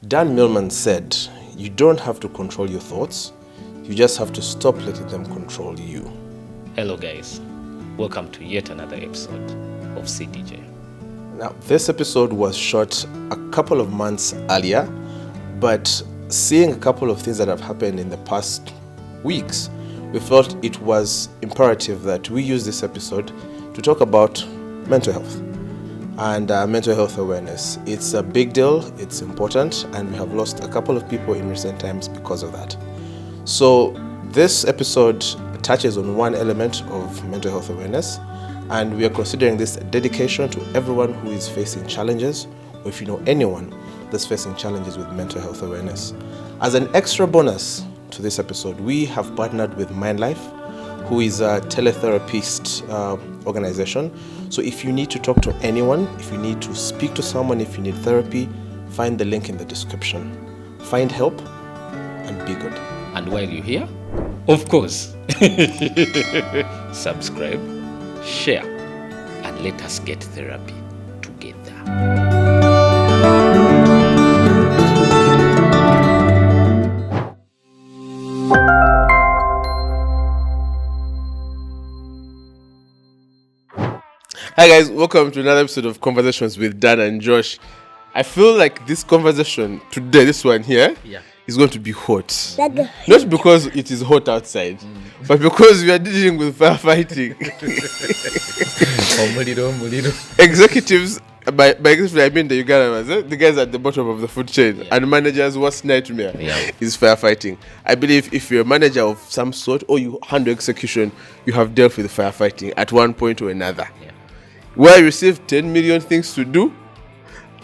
Dan Millman said, you don't have to control your thoughts, you just have to stop letting them control you. Hello guys, welcome to yet another episode of CDJ. Now, this episode was shot a couple of months earlier, but seeing a couple of things that have happened in the past weeks, we felt it was imperative that we use this episode to talk about mental health and mental health awareness. It's a big deal, it's important, and we have lost a couple of people in recent times because of that. So this episode touches on one element of mental health awareness, and we are considering this a dedication to everyone who is facing challenges, or if you know anyone that's facing challenges with mental health awareness. As an extra bonus to this episode, we have partnered with Mindlyfe, who is a teletherapy organization. So if you need to talk to anyone, if you need to speak to someone, if you need therapy, find the link in the description. Find help and be good. And while you're here, of course, subscribe, share, and let us get therapy together. Hi guys, welcome to another episode of Conversations with Dan and Josh. I feel like this conversation today, this one here, is going to be hot. Not because it is hot outside, but because we are dealing with firefighting. Executives, by executive I mean the Uganda, the guys at the bottom of the food chain, and managers' worst nightmare is firefighting. I believe if you're a manager of some sort or you handle execution, you have dealt with firefighting at one point or another. Where you receive 10 million things to do,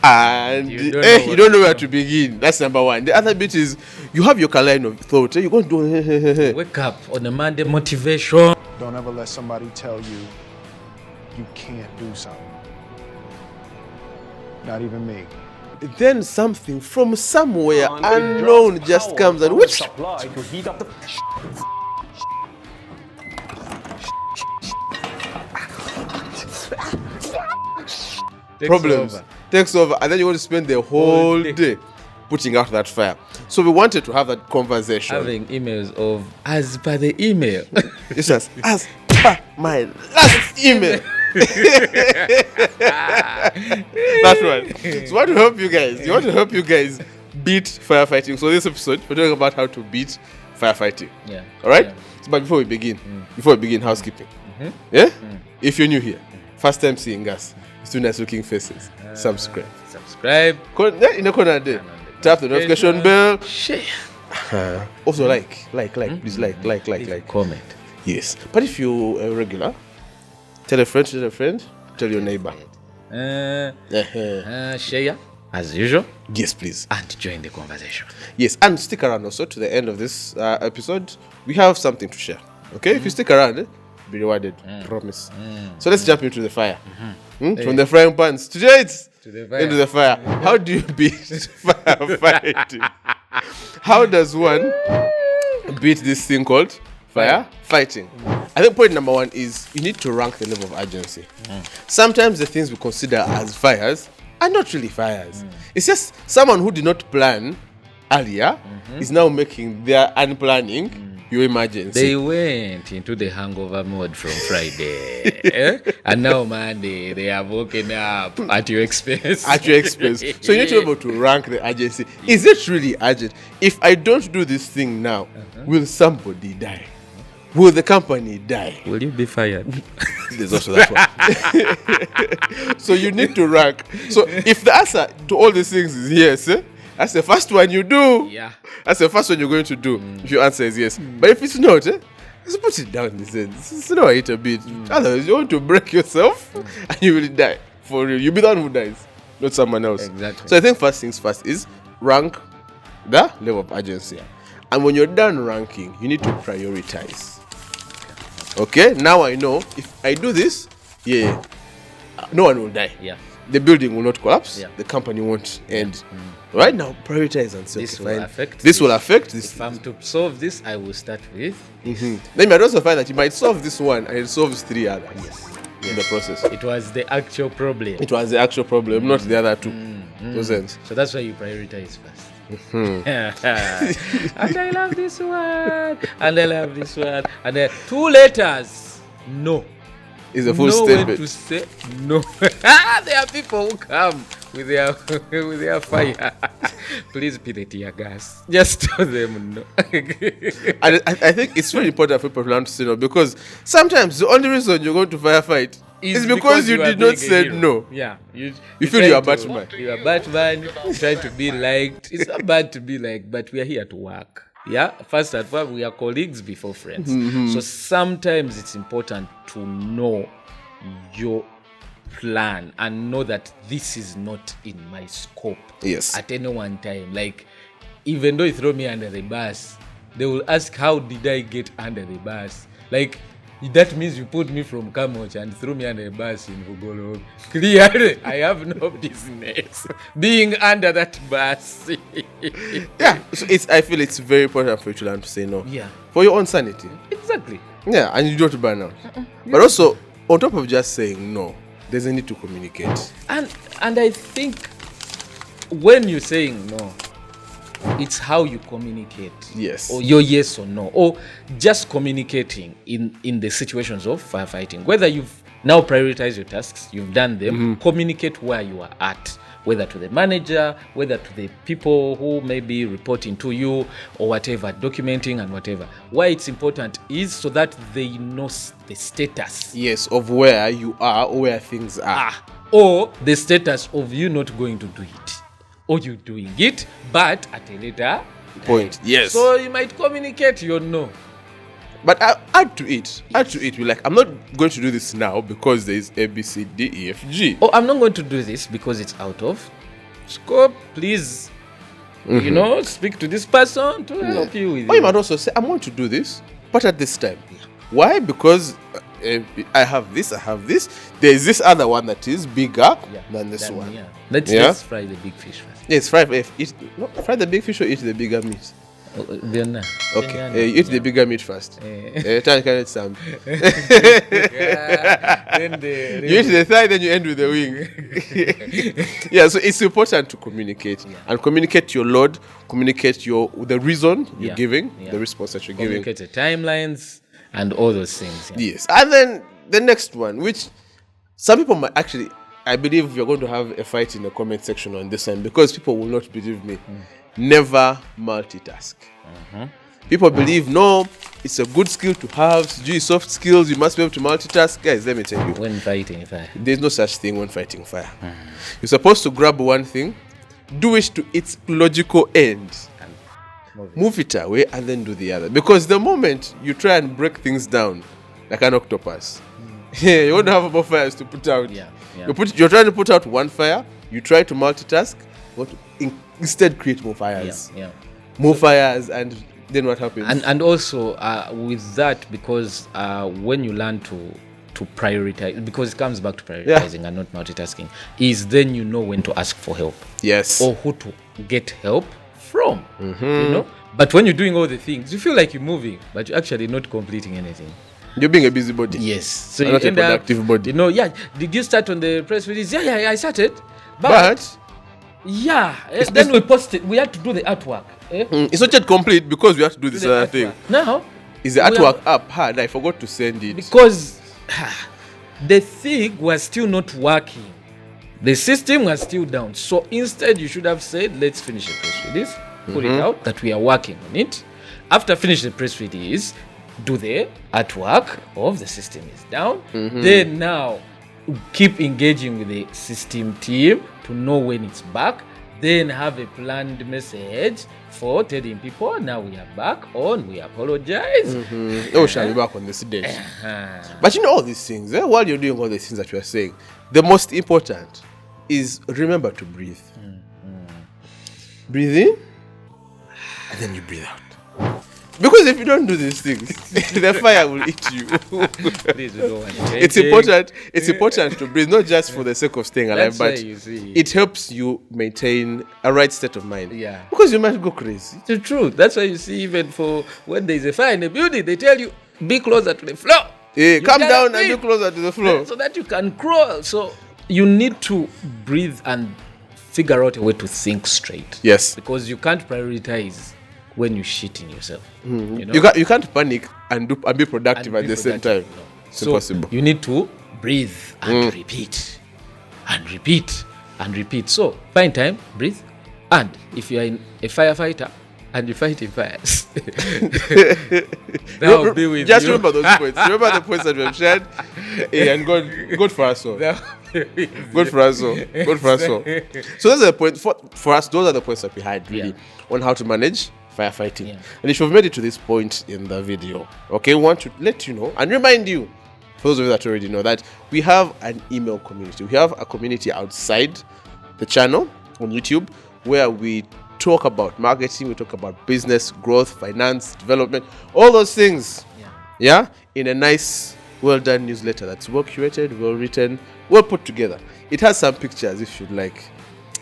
and you don't know where to begin. That's number one. The other bit is you have your line of thought. You're going to do wake up on a Monday motivation. Don't ever let somebody tell you you can't do something. Not even me. Then something from somewhere unknown just comes and which problems takes over, and then you want to spend the whole day putting out that fire. So we wanted to have that conversation. Having emails of as per the email. It's just as per my last email. That's right. So we want to help you guys. You want to help you guys beat firefighting. So this episode we're talking about how to beat firefighting. Yeah. All right. Yeah. So, but before we begin, housekeeping. Yeah. If you're new here, first time seeing us. It's two nice looking faces. Subscribe. In the corner there. Tap the notification bell. Share. Also please like. Comment. Yes. But if you're a regular, tell a friend, tell your neighbor. Share as usual. Yes, please. And join the conversation. Yes, and stick around also to the end of this episode. We have something to share. Okay? If you stick around, be rewarded. Promise. So let's jump into the fire. From the frying pans into the fire. How do you beat firefighting? How does one beat this thing called firefighting? I think point number one is you need to rank the level of urgency. Sometimes the things we consider as fires are not really fires. It's just someone who did not plan earlier is now making their unplanning your emergency. They went into the hangover mode from Friday. And now Monday, they have woken up at your expense. So you need to be able to rank the urgency. Is it really urgent? If I don't do this thing now, will somebody die? Will the company die? Will you be fired? There's also that one. So you need to rank. So if the answer to all these things is yes, that's the first one you do. Yeah. That's the first one you're going to do if your answer is yes. But if it's not, just put it down. Slow it a bit. Otherwise, you want to break yourself and you will die. For real. You'll be the one who dies, not someone else. Exactly. So I think first things first is rank the level of urgency. And when you're done ranking, you need to prioritize. Okay? Now I know if I do this, no one will die. Yeah. The building will not collapse. Yeah. The company won't end. Right now, prioritize and this will affect this. If I'm to solve this, I will start with this. Then you might also find that you might solve this one and it solves three others. Yes. in the process. It was the actual problem. It was the actual problem, not the other two. Wasn't. So that's why you prioritize first. And I love this one. And I love this one. And then 2 letters. No. Is a full know statement. when to say no. There are people who come with their with their fire. Please be the tear gas. Just tell them no. And I think it's very important for people to learn to say no, because sometimes the only reason you're going to firefight is because you are did not being a say hero. no. Yeah. You feel you are trying to- Batman. You are Batman. You're trying to be liked. It's not bad to be liked, but we are here to work. Yeah. First and foremost, we are colleagues before friends. So sometimes it's important to know your plan and know that this is not in my scope. Yes. At any one time. Like, even though you throw me under the bus, they will ask, how did I get under the bus? Like, that means you put me from Kamoch and threw me under the bus in Vugolo. Clearly, I have no business being under that bus. Yeah. So I feel it's very important for you to learn to say no. Yeah. For your own sanity. Exactly. Yeah, and you don't burn out. But also, on top of just saying no, there's a need to communicate. And I think when you're saying no, it's how you communicate. Yes. Or your yes or no. Or just communicating in the situations of firefighting. Whether you've now prioritized your tasks, you've done them, communicate where you are at. Whether to the manager, whether to the people who may be reporting to you or whatever, documenting and whatever. Why it's important is so that they know the status. Yes, of where you are or where things are. Or the status of you not going to do it. Or you doing it, but at a later Point. Yes. So you might communicate your no. But add to it. We're like, I'm not going to do this now because there is A, B, C, D, E, F, G. Oh, I'm not going to do this because it's out of scope. Please, speak to this person to help you with Or you it. might also say, I'm going to do this, but at this time. Why? Because I have this. There is this other one that is bigger than this one. Yeah. Let's fry the big fish first. Yes, fry the big fish or eat the bigger meat. Okay, you eat the bigger meat first. Try to some. You eat the thigh, then you end with the wing. Yeah, so it's important to communicate and communicate your load, communicate the reason you're giving, the response that you're giving. Communicate the timelines and all those things. Yeah. Yes, and then the next one, which some people might actually, I believe you're going to have a fight in the comment section on this one because people will not believe me. Never multitask. People believe, no, it's a good skill to have. Soft skills, you must be able to multitask. Guys, let me tell you. When fighting fire. There's no such thing when fighting fire. You're supposed to grab one thing, do it to its logical end, move it away, and then do the other. Because the moment you try and break things down like an octopus, you won't have more fires to put out. You're trying to put out one fire, you try to multitask, but instead create more fires. More fires, and then what happens? And also with that, because when you learn to prioritize, because it comes back to prioritizing and not multitasking, is then you know when to ask for help. Yes. Or who to get help from. But when you're doing all the things, you feel like you're moving, but you're actually not completing anything. You're being a busybody. Yes. So not a productive body. Did you start on the press release? Yeah, I started. But then we posted. We had to do the artwork. It's not yet complete because we have to do this other thing. Now, is the artwork up? And I forgot to send it. Because the thing was still not working. The system was still down. So instead, you should have said, let's finish the press release, put it out, that we are working on it. After finishing the press release, do the artwork of the system is down. Then now, keep engaging with the system team to know when it's back. Then have a planned message for telling people, now we are back on, we apologize. Shall be back on this day. But all these things, while you're doing all these things that you are saying, the most important is remember to breathe. Breathe in, and then you breathe out. Because if you don't do these things, the fire will eat you. Please, we don't want to It's important to breathe, not just for the sake of staying alive, but it helps you maintain a right state of mind. Yeah. Because you might go crazy. It's true. That's why you see, even for when there's a fire in a building, they tell you, be closer to the floor. Come gotta down and breathe. look closer to the floor. So that you can crawl. So you need to breathe and figure out a way to think straight. Yes. Because you can't prioritize when you're shitting yourself. You know? You can't panic and be productive And at be the same productive, time. no. It's So impossible. you need to breathe and repeat and repeat and repeat. So find time, breathe, and if you are a firefighter and you're fighting fires, that will be with Just you. remember those points. Remember the points that we have shared. And good for us all. That will be with Good you. for us all. Good for us all. So those are the points for us. Those are the points that we had really on how to manage firefighting. Yeah. And if you've made it to this point in the video, okay, we want to let you know and remind you, for those of you that already know, that we have an email community. We have a community outside the channel on YouTube where we talk about marketing, we talk about business, growth, finance, development, all those things. Yeah, in a nice, well done newsletter that's well curated, well written, well put together. It has some pictures if you'd like.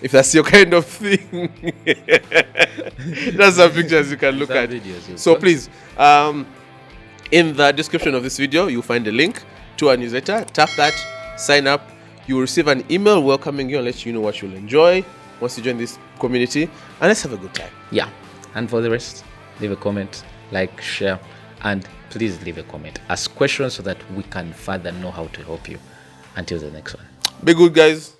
If that's your kind of thing, it has some pictures you can look Some at. videos, So please, in the description of this video, you'll find a link to our newsletter. Tap that, sign up. You will receive an email welcoming you and let you know what you'll enjoy once you join this community. And let's have a good time. Yeah. And for the rest, leave a comment, like, share, and please leave a comment. Ask questions so that we can further know how to help you. Until the next one. Be good, guys.